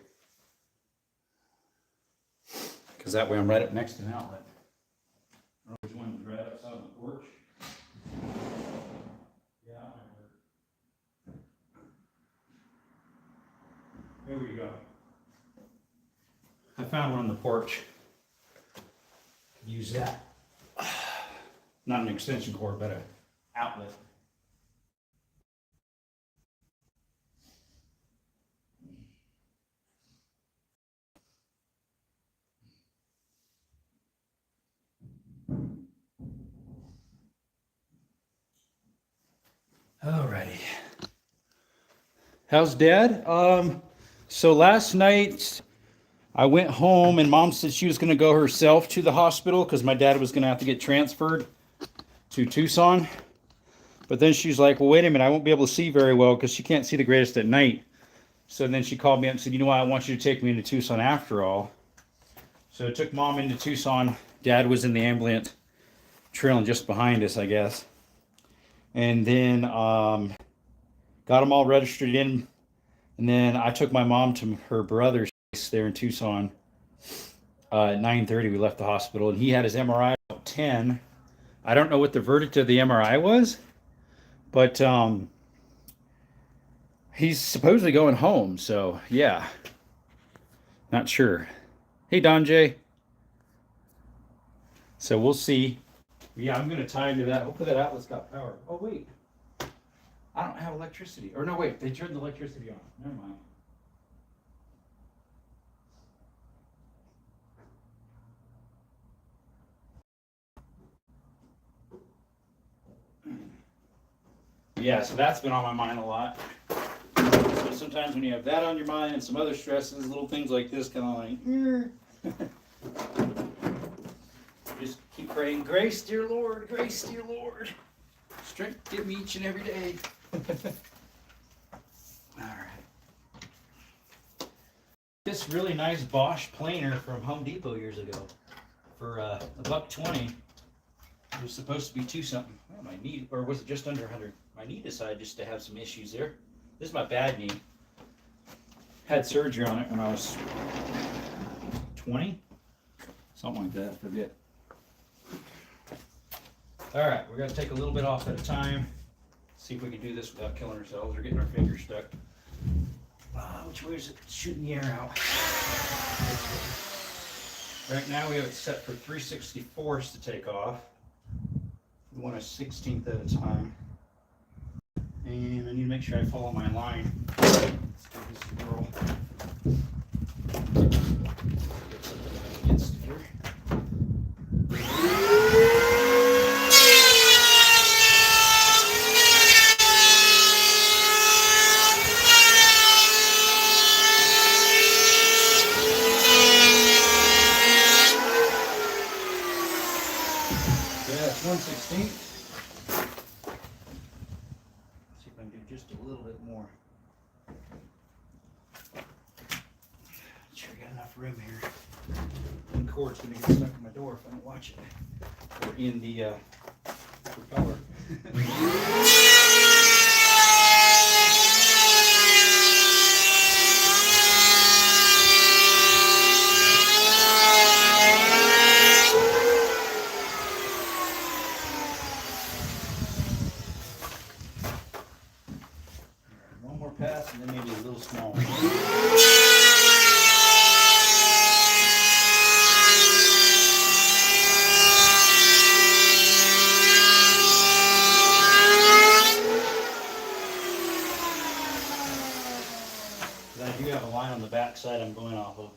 Because that way I'm right up next to an outlet. I don't know which one was right outside on the porch. found one on the porch. Use that. Not an extension cord, but an outlet. Alrighty. How's Dad? So last night I went home and Mom said she was going to go herself to the hospital because my dad was going to have to get transferred to Tucson. But then she's like, well, wait a minute, I won't be able to see very well because she can't see the greatest at night. So then she called me up and said, you know what, I want you to take me into Tucson after all. So I took Mom into Tucson. Dad was in the ambulance trailing just behind us, I guess. And then got them all registered in. And then I took my mom to her brother's place there in Tucson. At 9:30, we left the hospital, and he had his MRI at 10. I don't know what the verdict of the MRI was, but he's supposedly going home. So yeah, not sure. Hey, Don J. So we'll see. Yeah, I'm gonna tie into that. Hopefully that outlet's got power. Oh wait. I don't have electricity. Or no, wait, they turned the electricity on. Never mind. Yeah, so that's been on my mind a lot. So sometimes when you have that on your mind and some other stresses, little things like this kind of like, just keep praying, grace, dear Lord, grace, dear Lord. Strength give me each and every day. All right. This really nice Bosch planer from Home Depot years ago for $120. It was supposed to be two something. Oh, my knee, or was it just under 100? My knee decided just to have some issues there. This is my bad knee. Had surgery on it when I was 20, something like that. I forget. All right, we're gonna take a little bit off at a time. See if we can do this without killing ourselves or getting our fingers stuck. Which way is it shooting the air out? Right now we have it set for 3/64 to take off. We want a 16th at a time. And I need to make sure I follow my line. Let's give this a whirl. Get something against here. Yeah, it's 1/16. See if I can do just a little bit more. Sure, I got enough room here. One cord's gonna get stuck in my door if I don't watch it. Or in the propeller. One more pass and then maybe a little small. I do have a line on the back side I'm going off of.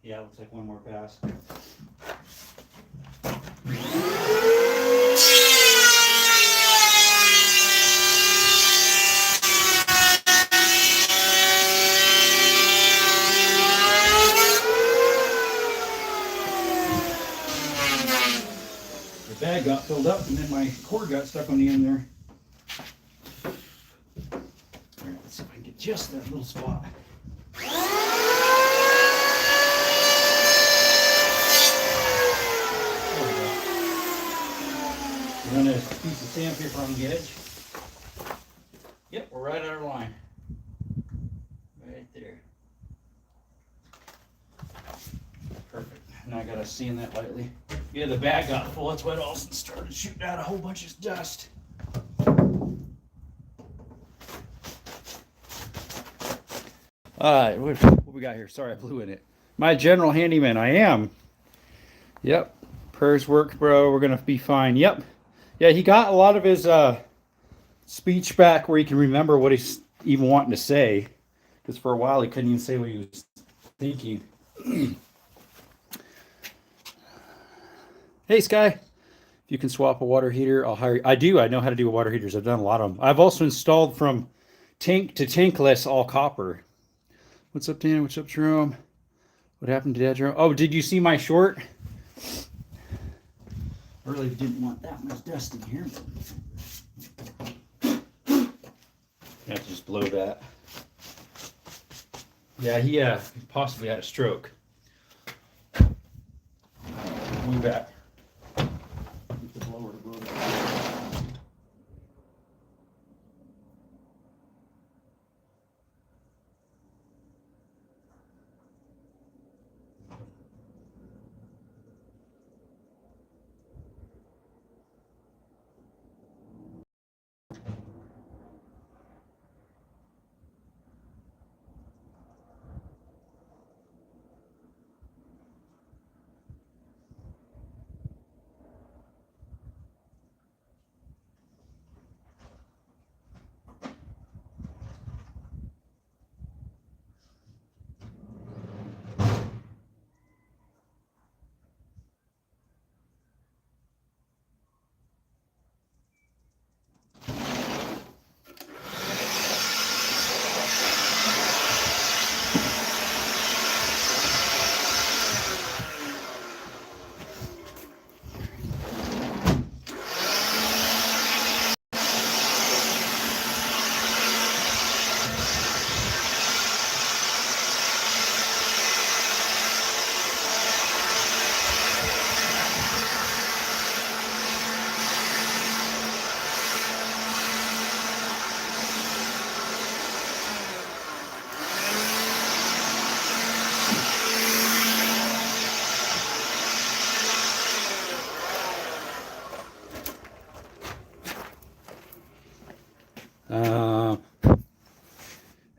Yeah, looks like one more pass. The bag got filled up and then my cord got stuck on the end there. Alright, let's see if I can get just that little spot. There we go. Run a piece of sandpaper on the edge. Yep, we're right at our line. Right there. Perfect. Now I gotta seam that lightly. Yeah, the bag got full. That's why it all started shooting out a whole bunch of dust. What we got here? Sorry, I blew in it. My general handyman, I am. Yep. Prayers work, bro. We're gonna be fine. Yep. Yeah, he got a lot of his speech back where he can remember what he's even wanting to say. Because for a while he couldn't even say what he was thinking. Hey, Sky. If you can swap a water heater, I'll hire you. I do. I know how to do water heaters. I've done a lot of them. I've also installed from tank to tankless all copper. What's up, Dan? What's up, Jerome? What happened to Dad, Jerome? Oh, did you see my short? I really didn't want that much dust in here. I have to just blow that. Yeah, he possibly had a stroke. Move back. The blower to blow that.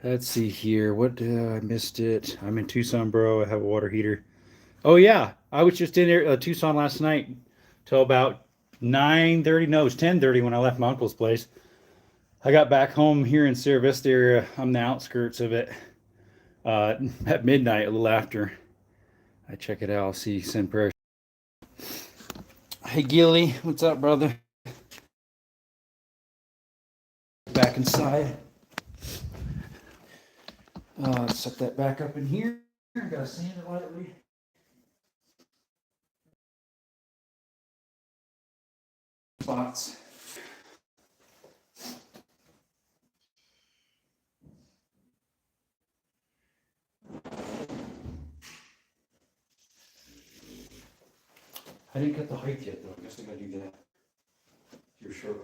Let's see here. What I missed it. I'm in Tucson, bro. I have a water heater. Oh yeah, I was just in there Tucson last night till about 9:30. No, it was 10:30 when I left my uncle's place. I got back home here in Sierra Vista area. I'm the outskirts of it. At midnight, a little after. I check it out. I'll see. Send prayers. Hey Gilly, what's up, brother? Back inside. Let's set that back up in here. Gotta sand it lightly. Spots. I didn't cut the height yet, though. I guess I gotta do that. You're sure.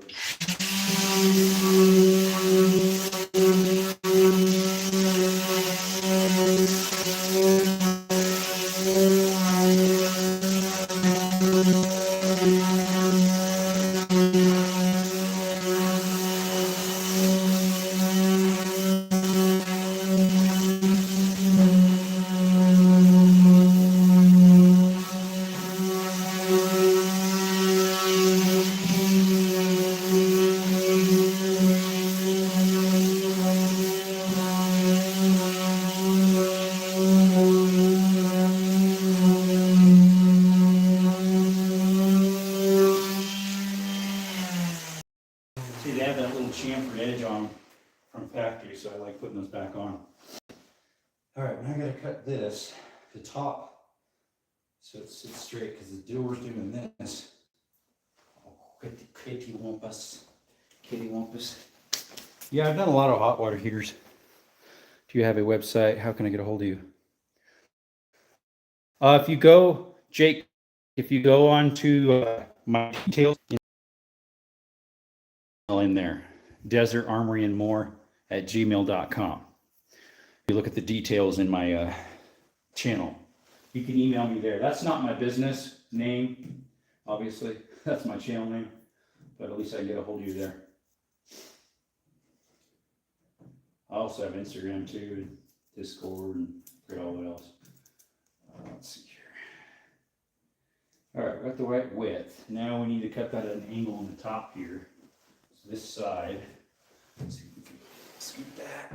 See, they have that little chamfered edge on from factory, so I like putting those back on. All right, now I gotta cut this, the top, so it sits straight, because the door's doing this. Oh, kitty wampus. Kitty wampus. Yeah, I've done a lot of hot water heaters. Do you have a website? How can I get a hold of you? If you go, Jake, if you go on to my details in there, Desert Armory and More at gmail.com. You look at the details in my channel. You can email me there. That's not my business name, obviously. That's my channel name, but at least I can get a hold of you there. I also have Instagram too. Discord and forget all what else. Let's see here. All right, got the right width. Now we need to cut that at an angle on the top here. So this side. Let's see if we can scoop that.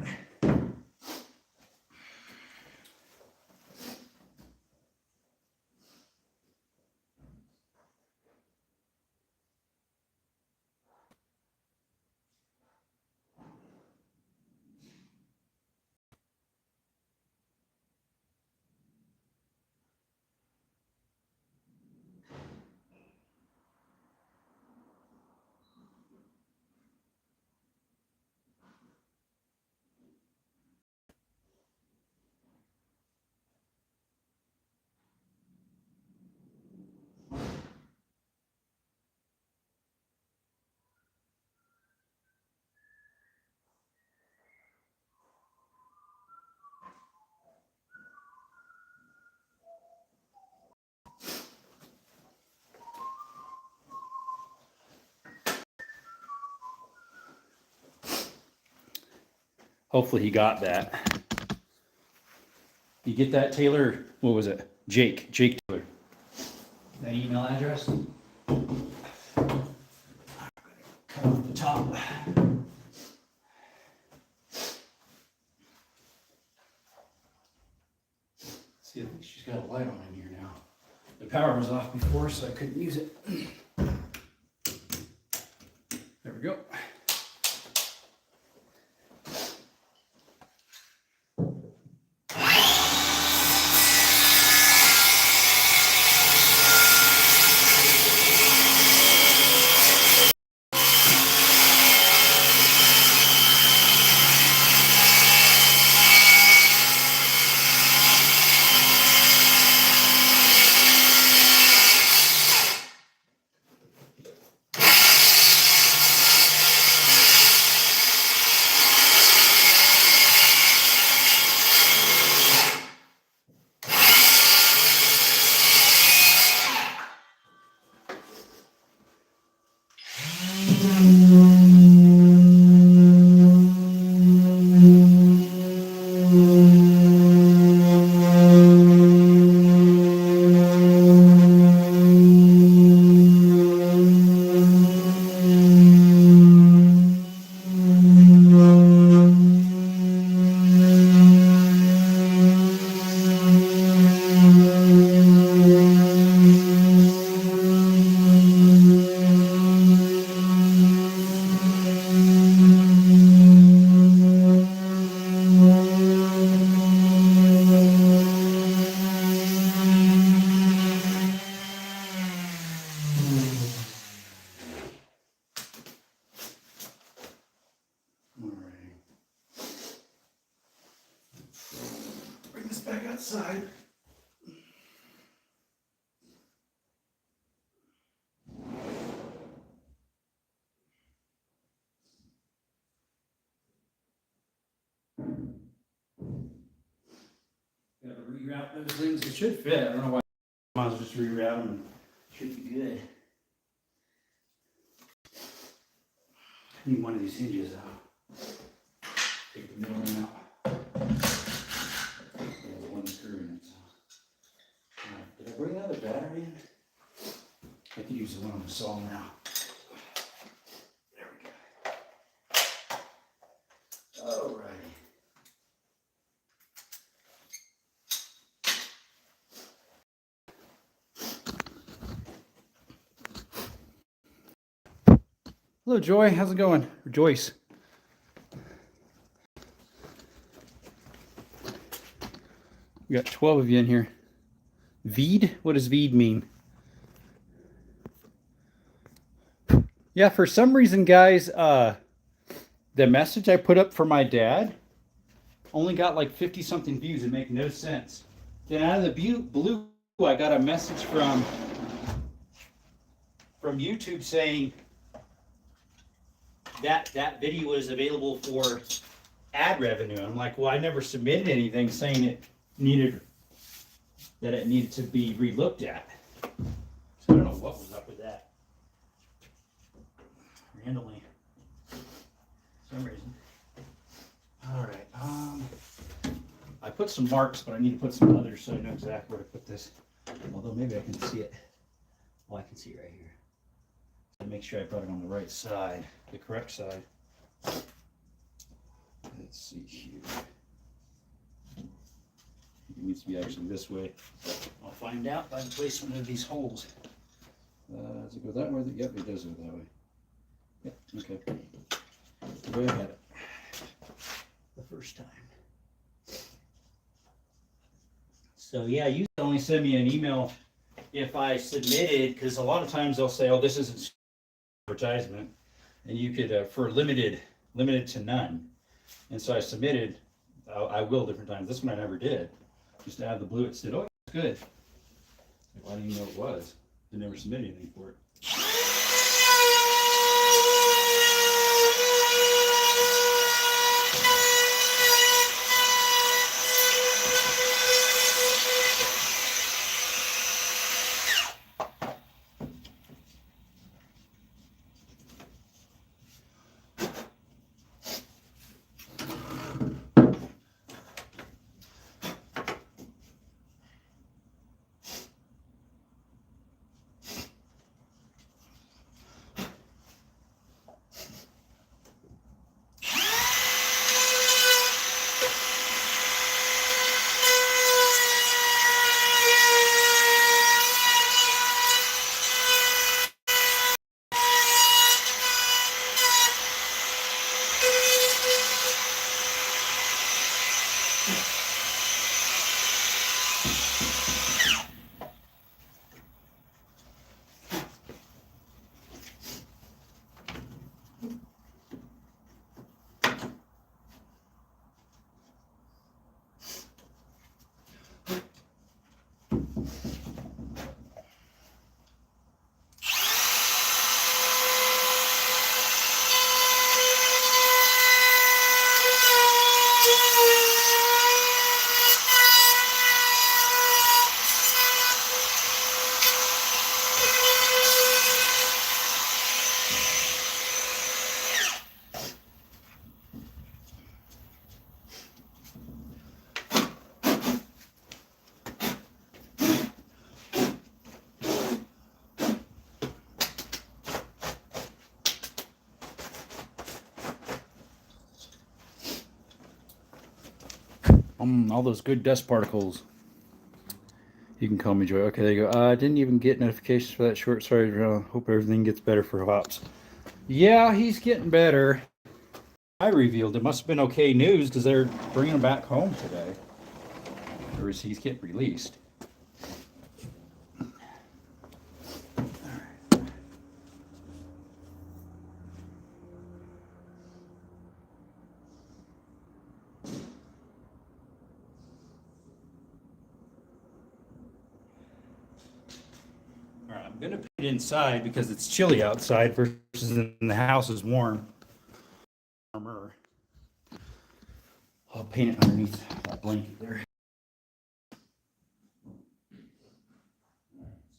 Hopefully he got that. You get that, Taylor? What was it? Jake Taylor. That email address? Cut off the top. See, I think she's got a light on in here now. The power was off before, so I couldn't use it. There we go. Bring this back outside. Gotta reroute those things. It should fit. I don't know why. I might as well just reroute them. Should be good. I need one of these hinges out. Take the middle one out. There's one screw in it. So. Did I bring the other battery in? I could use the one on the saw now. There we go. Alrighty. Hello, Joy. How's it going? Or Joyce. We got 12 of you in here. Veed? What does Veed mean? Yeah, for some reason, guys, the message I put up for my dad only got like 50-something views. It makes no sense. Then out of the blue, I got a message from YouTube saying that video is available for ad revenue. I'm like, well, I never submitted anything saying it needed to be relooked at. So I don't know what was up with that. Randomly, for some reason. All right. put some marks, but I need to put some others so I know exactly where to put this. Although maybe I can see it. Well, I can see it right here. So make sure I put it on the right side, the correct side. Let's see here. It needs to be actually this way. I'll find out by the placement of these holes. Does it go that way? Yep, it does go that way. Yep, okay. Go ahead. The first time. So yeah, you only send me an email if I submitted, because a lot of times they'll say, oh, this isn't advertisement, and you could, for limited to none. And so I submitted, I will different times. This one I never did. Just to have the blue, it said, oh, it's good. Why didn't you know it was? They never submitted anything for it. All those good dust particles. You can call me Joy. Okay, there you go. I didn't even get notifications for that short. Sorry, hope everything gets better for Hops. Yeah, he's getting better. I revealed it must have been okay news because they're bringing him back home today. Or is he getting released? I'm gonna put it inside because it's chilly outside versus in the house is warm. Warmer. I'll paint it underneath that blanket there.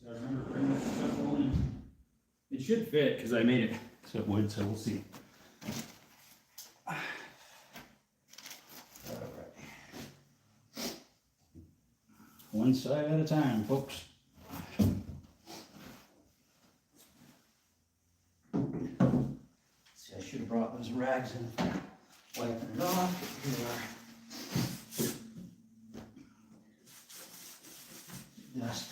So I remember bringing this stuff in. It should fit because I made it so it would. So we'll see. All right. One side at a time, folks. I should have brought those rags in, wiping it off. Here they are. Dust.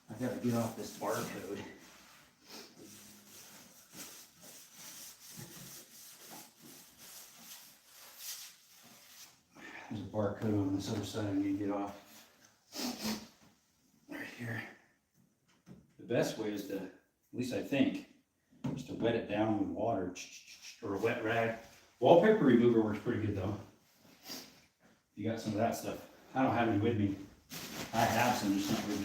I gotta get off this barcode. There's a barcode on this other side I need to get off. Right here. The best way is to, at least I think, just to wet it down with water or a wet rag. Wallpaper remover works pretty good though. You got some of that stuff. I don't have any with me. I have some, just not with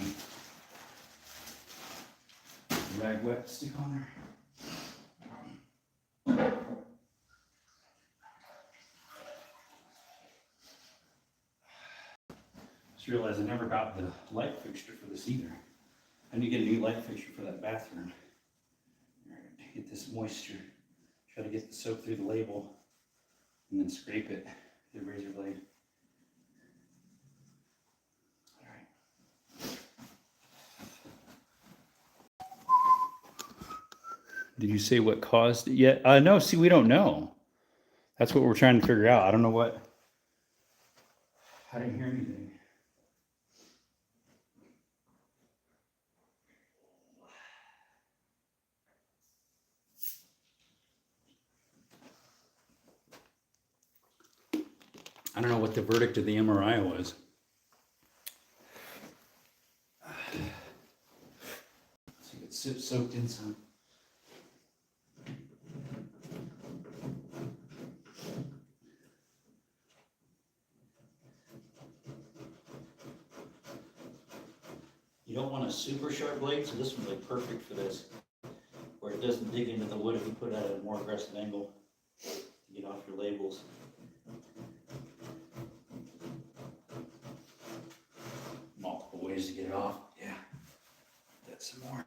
me. Rag wet, stick on there. Just realized I never got the light fixture for this either. I need to get a new light fixture for that bathroom. Get this moisture, try to get the soap through the label, and then scrape it with the razor blade. Did you say what caused it yet? No, see, we don't know. That's what we're trying to figure out. I don't know what. I didn't hear anything. I don't know what the verdict of the MRI was. So it's soaked in some. You don't want a super sharp blade, so this one's like perfect for this, where it doesn't dig into the wood if you put it at a more aggressive angle to get off your labels. Multiple ways to get it off. Yeah, that's some more.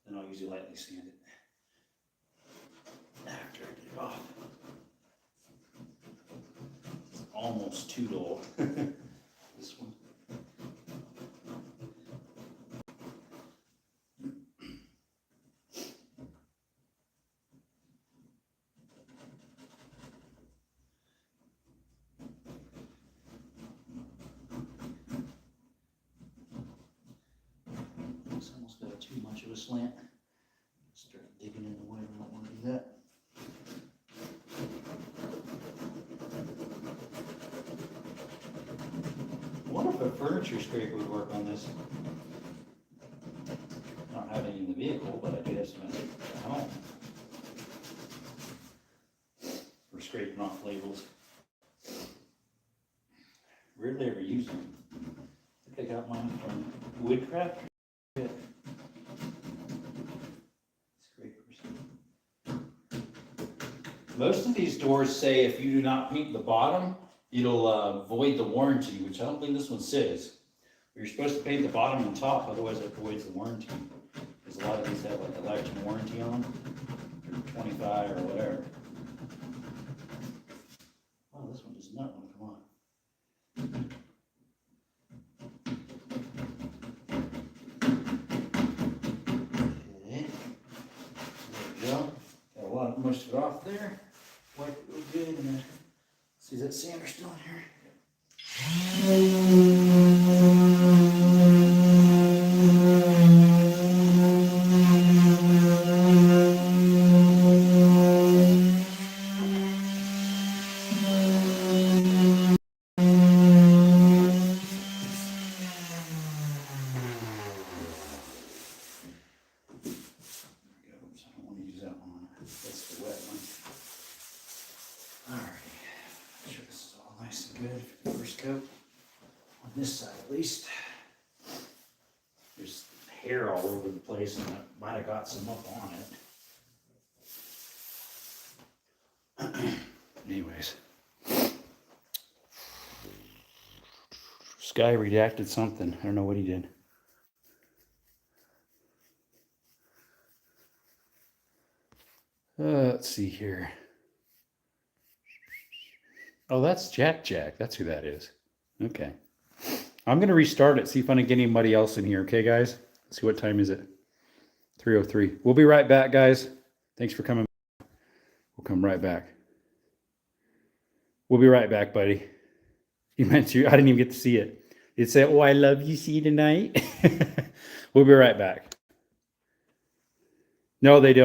Then I'll usually lightly sand it after I get it off. It's almost too dull. This one. It's almost got too much of a slant. Start digging in the wood. I don't want to do that. I wonder if a furniture scraper would work on this. I don't have any in the vehicle, but I do have some at home for scraping off labels. Rarely ever use them. I think I got mine from Woodcraft. Most of these doors say if you do not paint the bottom, it'll void the warranty, which I don't think this one says. You're supposed to paint the bottom and top, otherwise it voids the warranty. Because a lot of these have like a lifetime warranty on them, or 25 or whatever. Oh, this one does not want to come on. Okay, there we go. Got a lot of most of it off there. Wipe it real good and then see that sander still in here. Oops, I don't want to use that one. That's the wet one. Alright, make sure this is all nice and good for the first coat. On this side at least. There's hair all over the place and I might have got some up on it. Anyways. Sky redacted something. I don't know what he did. Let's see here. Oh, that's Jack. That's who that is. Okay. I'm going to restart it, see if I can get anybody else in here. Okay, guys? Let's see, what time is it? 3:03. We'll be right back, guys. Thanks for coming. We'll come right back. We'll be right back, buddy. You meant to. I didn't even get to see it. It said, "Oh, I love you. See you tonight." We'll be right back. No, they don't.